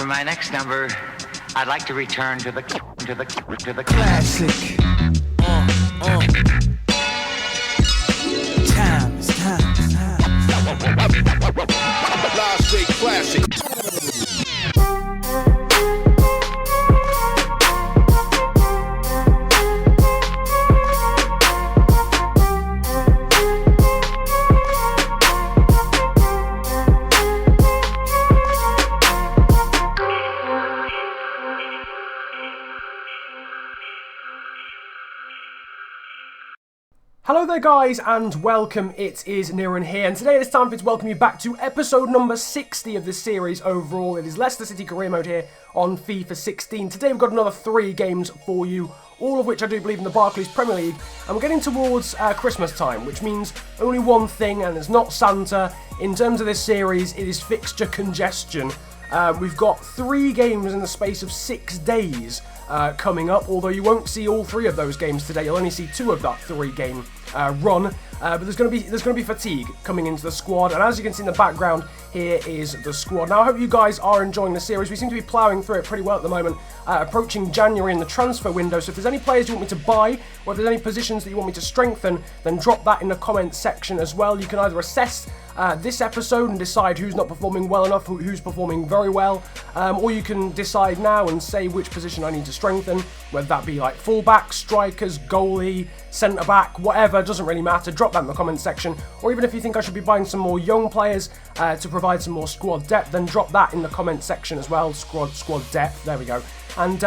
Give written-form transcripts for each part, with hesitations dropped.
For my next number, I'd like to return to the classic. Time. Last Week Classic. Hello there guys and welcome, it is Niran here, and today it is time for me to welcome you back to episode number 60 of this series overall. It is Leicester City Career Mode here on FIFA 16. Today we've got another 3 games for you, all of which I do believe in the Barclays Premier League, and we're getting towards Christmas time, which means only one thing, and it's not Santa. In terms of this series, it is fixture congestion. We've got 3 games in the space of 6 days coming up, although you won't see all 3 of those games today. You'll only see 2 of that 3-game run, but there's going to be fatigue coming into the squad, and as you can see in the background, here is the squad. Now, I hope you guys are enjoying the series. We seem to be ploughing through it pretty well at the moment, approaching January in the transfer window, so if there's any players you want me to buy, or if there's any positions that you want me to strengthen, then drop that in the comments section as well. You can either assess this episode and decide who's not performing well enough, who's performing very well, or you can decide now and say which position I need to strengthen, whether that be like fullback, strikers, goalie, centre-back, whatever, doesn't really matter. Drop that in the comments section, or even if you think I should be buying some more young players to provide some more squad depth, then drop that in the comments section as well. Squad depth, there we go. And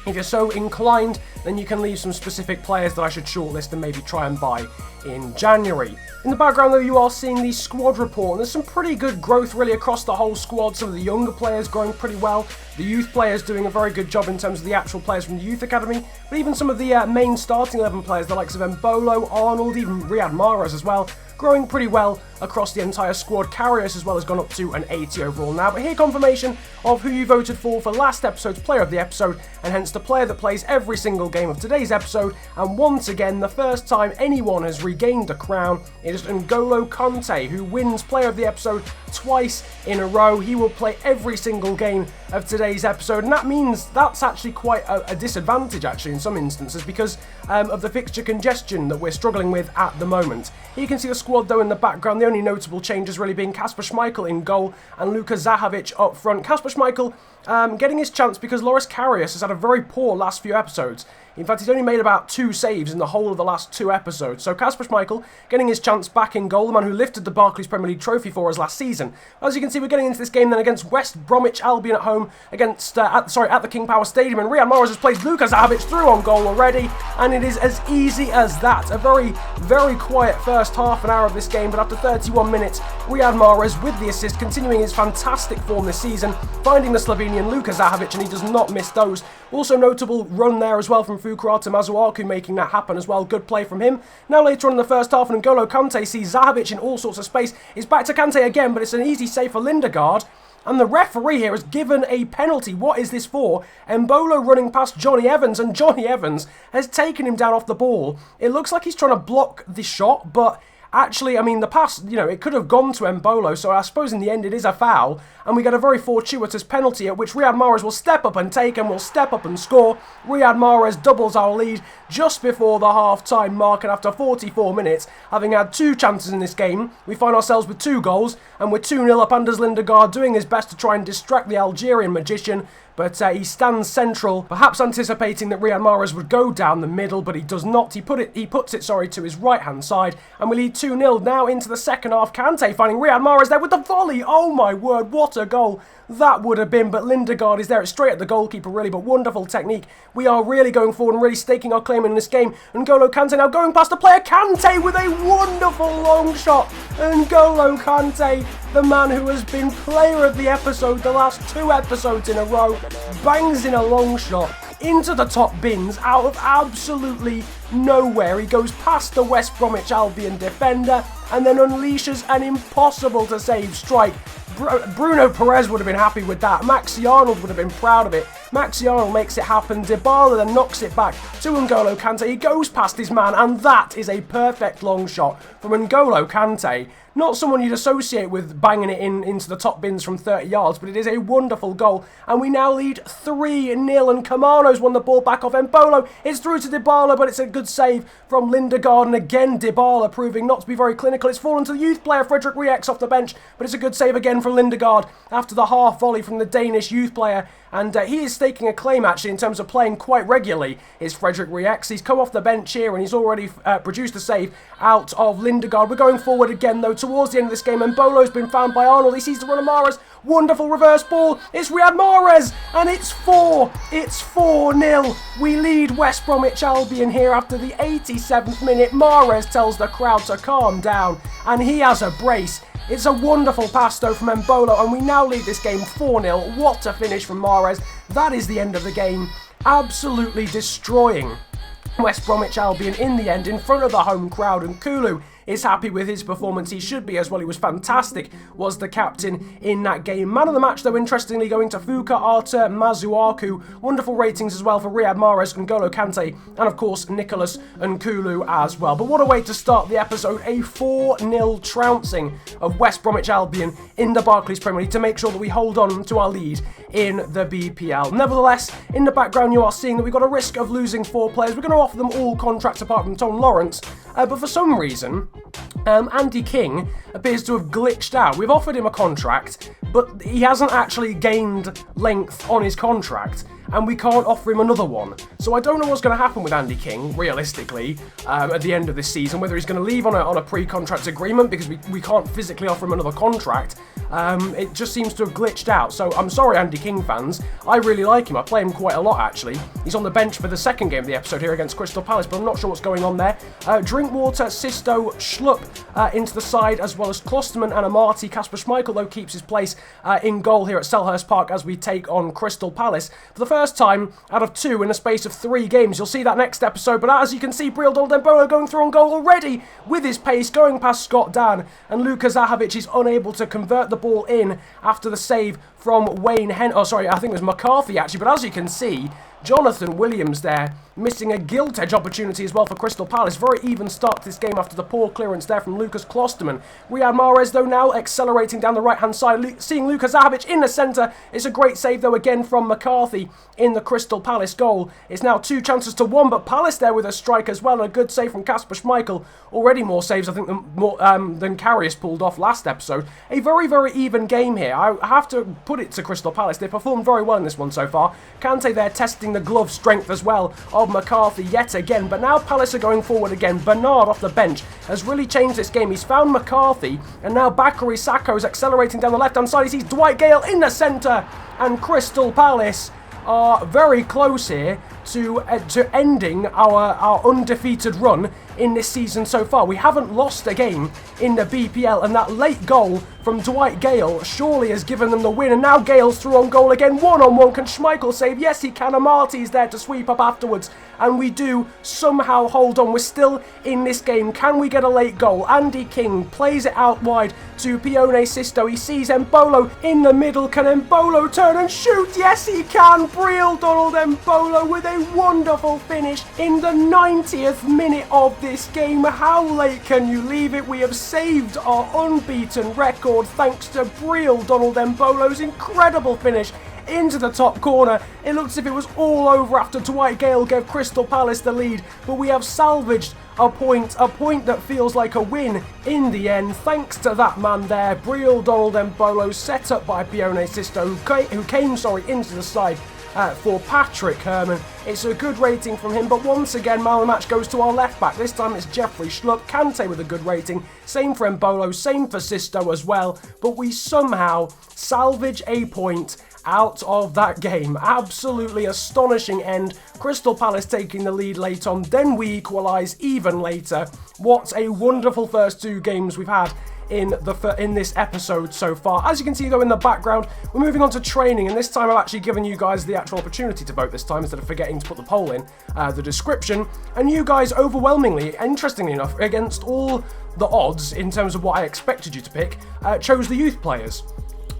if you're so inclined, then you can leave some specific players that I should shortlist and maybe try and buy in January. In the background though, you are seeing the squad report, and there's some pretty good growth really across the whole squad. Some of the younger players growing pretty well, the youth players doing a very good job in terms of the actual players from the youth academy, but even some of the main starting 11 players, the likes of Mbolo, Arnold, even Riyad Mahrez as well, growing pretty well across the entire squad. Karius as well has gone up to an 80 overall now. But here, confirmation of who you voted for last episode's player of the episode, and hence the player that plays every single game of today's episode. And once again, the first time anyone has regained a crown, it is N'Golo Kante, who wins player of the episode twice in a row. He will play every single game of today's episode, and that means that's actually quite a disadvantage actually in some instances, because of the fixture congestion that we're struggling with at the moment. Here you can see the squad though in the background. The only notable changes really being Kasper Schmeichel in goal and Luka Zahovic up front. Kasper Schmeichel getting his chance because Loris Karius has had a very poor last few episodes. In fact, he's only made about 2 saves in the whole of the last 2 episodes. So Kasper Schmeichel getting his chance back in goal, the man who lifted the Barclays Premier League trophy for us last season. As you can see, we're getting into this game then against West Bromwich Albion at home, against at the King Power Stadium, and Riyad Mahrez has played Luka Zahovic through on goal already, and it is as easy as that. A very, very quiet first half an hour of this game, but after 31 minutes, Riyad Mahrez with the assist, continuing his fantastic form this season, finding the Slovenian Luka Zahovic, and he does not miss those. Also notable run there as well from Fukurata Masuaku, making that happen as well. Good play from him. Now later on in the first half, and N'Golo Kante sees Zahovic in all sorts of space. It's back to Kante again, but it's an easy save for Lindegaard. And the referee here has given a penalty. What is this for? Mbolo running past Johnny Evans, and Johnny Evans has taken him down off the ball. It looks like he's trying to block the shot, but actually, I mean, the pass, it could have gone to Mbolo, so I suppose in the end it is a foul, and we get a very fortuitous penalty at which Riyad Mahrez will step up and take, and will step up and score. Riyad Mahrez doubles our lead just before the half-time mark, and after 44 minutes, having had 2 chances in this game, we find ourselves with 2 goals, and we're 2-0 up. Anders Lindegaard doing his best to try and distract the Algerian magician, but he stands central, perhaps anticipating that Riyad Mahrez would go down the middle, but he does not. He puts it to his right-hand side, and we lead 2-0 now into the second half. Kante finding Riyad Mahrez there with the volley. Oh my word, what a goal that would have been, but Lindegaard is there. It's straight at the goalkeeper really, but wonderful technique. We are really going forward and really staking our claim in this game. N'Golo Kante now going past the player. Kante with a wonderful long shot. N'Golo Kante, the man who has been player of the episode the last 2 episodes in a row, bangs in a long shot into the top bins out of absolutely nowhere. He goes past the West Bromwich Albion defender and then unleashes an impossible to save strike. Bruno Perez would have been happy with that. Maxi Arnold would have been proud of it. Maxi Arnold makes it happen. Dybala then knocks it back to N'Golo Kante. He goes past his man, and that is a perfect long shot from N'Golo Kante. Not someone you'd associate with banging it into the top bins from 30 yards, but it is a wonderful goal. And we now lead 3-0, and Kamano's won the ball back off Embolo. It's through to Dybala, but it's a good save from Lindegaard, and again Dybala proving not to be very clinical. It's fallen to the youth player, Frederick Riex, off the bench, but it's a good save again from Lindegaard after the half volley from the Danish youth player. And he is staking a claim, actually, in terms of playing quite regularly, is Frederick Riex. He's come off the bench here, and he's already produced a save out of Lindegaard. We're going forward again, though, towards the end of this game. Embolo's been found by Arnold. He sees the run of Mahrez. Wonderful reverse ball. It's Riyad Mahrez, and it's 4-0. We lead West Bromwich Albion here after the 87th minute. Mahrez tells the crowd to calm down, and he has a brace. It's a wonderful pass, though, from Embolo, and we now lead this game 4-0. What a finish from Mahrez. That is the end of the game. Absolutely destroying West Bromwich Albion in the end, in front of the home crowd, and Kulu is happy with his performance. He should be as well. He was fantastic, was the captain in that game. Man of the match, though, interestingly, going to Fuka Arta Masuaku. Wonderful ratings as well for Riyad Mahrez, N'Golo Kante, and of course Nicholas Nkulu as well. But what a way to start the episode. A 4-0 trouncing of West Bromwich Albion in the Barclays Premier League to make sure that we hold on to our lead in the BPL. Nevertheless, in the background you are seeing that we've got a risk of losing 4 players. We're going to offer them all contracts apart from Tom Lawrence, but for some reason Andy King appears to have glitched out. We've offered him a contract, but he hasn't actually gained length on his contract, and we can't offer him another one. So I don't know what's going to happen with Andy King, realistically, at the end of this season, whether he's going to leave on a pre-contract agreement because we can't physically offer him another contract. It just seems to have glitched out. So I'm sorry, Andy King fans. I really like him. I play him quite a lot, actually. He's on the bench for the second game of the episode here against Crystal Palace, but I'm not sure what's going on there. Drinkwater, Sisto, Schlupp into the side, as well as Klosterman and Amati. Kasper Schmeichel, though, keeps his place in goal here at Selhurst Park as we take on Crystal Palace for the first time out of 2 in a space of 3 games. You'll see that next episode, but as you can see, Breel Dembolo going through on goal already with his pace, going past Scott Dan, and Luka Zahovic is unable to convert the ball in after the save from Wayne I think it was McCarthy, actually, but as you can see, Jonathan Williams there, missing a gilt-edge opportunity as well for Crystal Palace. Very even start to this game after the poor clearance there from Lucas Klosterman. Riyad Mahrez, though, now accelerating down the right-hand side, seeing Luka Zahovic in the centre. It's a great save, though, again from McCarthy in the Crystal Palace goal. It's now 2 chances to 1, but Palace there with a strike as well, and a good save from Kasper Schmeichel. Already more saves, I think, than Karius pulled off last episode. A very, very even game here. I have to put it to Crystal Palace. They performed very well in this one so far. Kante there testing the glove strength as well of McCarthy yet again, but now Palace are going forward again. Bernard off the bench has really changed this game. He's found McCarthy, and now Bakary Sakho is accelerating down the left-hand side. He sees Dwight Gale in the centre, and Crystal Palace are very close here to ending our undefeated run in this season so far. We haven't lost a game in the BPL, and that late goal from Dwight Gale surely has given them the win, and now Gale's through on goal again. One-on-one, can Schmeichel save? Yes, he can. Amati's there to sweep up afterwards, and we do somehow hold on. We're still in this game. Can we get a late goal? Andy King plays it out wide to Pione Sisto. He sees Embolo in the middle. Can Embolo turn and shoot? Yes, he can. Breel Donald Embolo with a wonderful finish in the 90th minute of this game. How late can you leave it? We have saved our unbeaten record thanks to Breel Donald Embolo's incredible finish into the top corner. It looks as if it was all over after Dwight Gale gave Crystal Palace the lead, but we have salvaged a point that feels like a win in the end, thanks to that man there, Breel Donald Embolo, set up by Pione Sisto, who came into the side for Patrick Herman. It's a good rating from him, but once again, man of the match goes to our left back. This time it's Jeffrey Schlupp. Kante with a good rating. Same for Embolo, same for Sisto as well. But we somehow salvage a point out of that game. Absolutely astonishing end. Crystal Palace taking the lead late on, then we equalise even later. What a wonderful first 2 games we've had in this episode so far. As you can see, though, in the background, we're moving on to training, and this time I've actually given you guys the actual opportunity to vote this time instead of forgetting to put the poll in the description, and you guys overwhelmingly, interestingly enough, against all the odds in terms of what I expected you to pick, chose the youth players.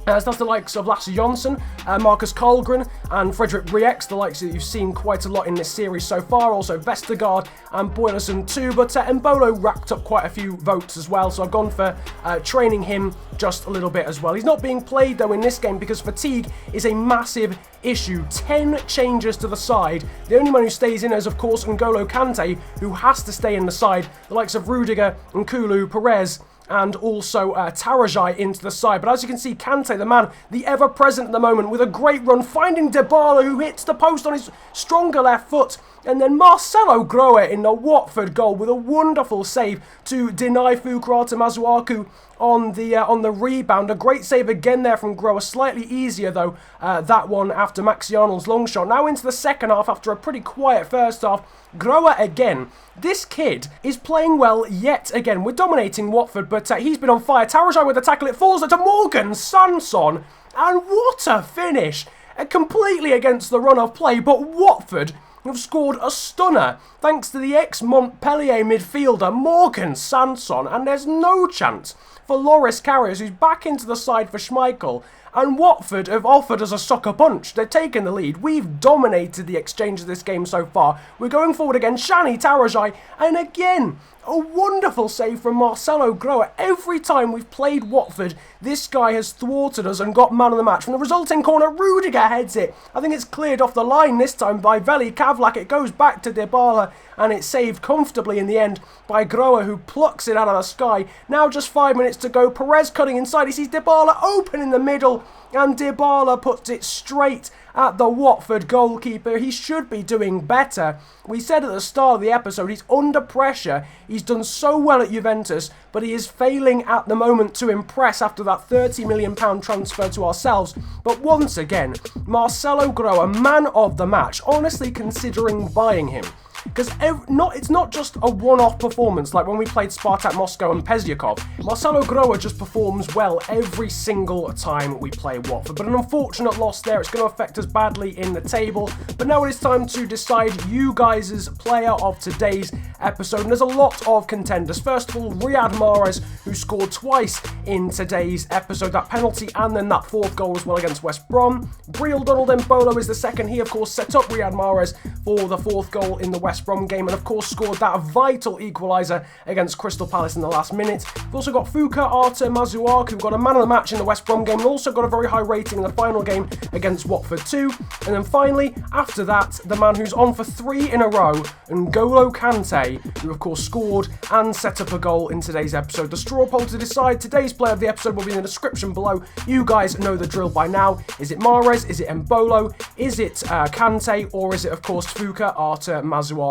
As does the likes of Lasse Jonsson, Marcus Karlgren, and Frederick Riex, the likes that you've seen quite a lot in this series so far. Also Vestergaard and Boylerson too, but Mbolo racked up quite a few votes as well, so I've gone for training him just a little bit as well. He's not being played though in this game because fatigue is a massive issue. 10 changes to the side. The only one who stays in is of course N'Golo Kante, who has to stay in the side. The likes of Rudiger, Nkulu, Perez, and also Tarajai into the side. But as you can see, Kante, the man, the ever-present at the moment, with a great run, finding Dybala, who hits the post on his stronger left foot. And then Marcelo Grohe in the Watford goal with a wonderful save to deny Fukurata Masuaku on the rebound. A great save again there from Grohe. Slightly easier though, that one after Maxi Arnold's long shot. Now into the second half after a pretty quiet first half. Grohe again. This kid is playing well yet again. We're dominating Watford, but he's been on fire. Tarajai with the tackle. It falls to Morgan Sanson. And what a finish. Completely against the run of play, but Watford have scored a stunner thanks to the ex-Montpellier midfielder Morgan Sanson, and there's no chance for Loris Karius, who's back into the side for Schmeichel. And Watford have offered us a sucker punch. They've taken the lead. We've dominated the exchange of this game so far. We're going forward again. Shani Tarajai, and again, a wonderful save from Marcelo Grohe. Every time we've played Watford, this guy has thwarted us and got man of the match. From the resulting corner, Rudiger heads it. I think it's cleared off the line this time by Veli Kavlak. It goes back to Dybala, and it's saved comfortably in the end by Grohe, who plucks it out of the sky. Now just 5 minutes to go. Perez cutting inside. He sees Dybala open in the middle, and Dybala puts it straight at the Watford goalkeeper. He should be doing better. We said at the start of the episode, he's under pressure. He's done so well at Juventus, but he is failing at the moment to impress after that £30 million transfer to ourselves. But once again, Marcelo Grohe, man of the match, honestly considering buying him. Because it's not just a one-off performance like when we played Spartak Moscow and Pezyakov. Marcelo Grohe just performs well every single time we play Watford. But an unfortunate loss there. It's going to affect us badly in the table. But now it is time to decide you guys' player of today's episode. And there's a lot of contenders. First of all, Riyad Mahrez, who scored twice in today's episode. That penalty and then that fourth goal as well against West Brom. Briel Donald Mbolo is the second. He, of course, set up Riyad Mahrez for the fourth goal in the West Brom game, and of course scored that vital equaliser against Crystal Palace in the last minute. We've also got Fukurata Masuaku, who got a man of the match in the West Brom game, and also got a very high rating in the final game against Watford too. And then finally, after that, the man who's on for 3 in a row, N'Golo Kante, who of course scored and set up a goal in today's episode. The straw poll to decide today's player of the episode will be in the description below. You guys know the drill by now. Is it Mahrez? Is it Mbolo? Is it Kante? Or is it of course Fukurata Masuaku?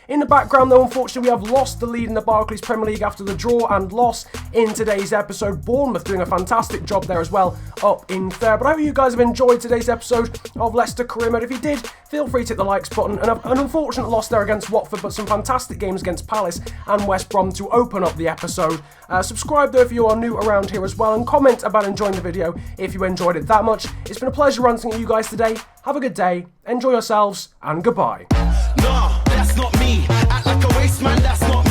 In the background though, unfortunately, we have lost the lead in the Barclays Premier League after the draw and loss in today's episode. Bournemouth doing a fantastic job there as well, up in third. But I hope you guys have enjoyed today's episode of Leicester Career Mode. If you did, feel free to hit the likes button. And an unfortunate loss there against Watford, but some fantastic games against Palace and West Brom to open up the episode. Subscribe though if you are new around here as well, and comment about enjoying the video if you enjoyed it that much. It's been a pleasure ranting at you guys today. Have a good day, enjoy yourselves, and goodbye. Nah, that's not me. Act like a waste man, that's not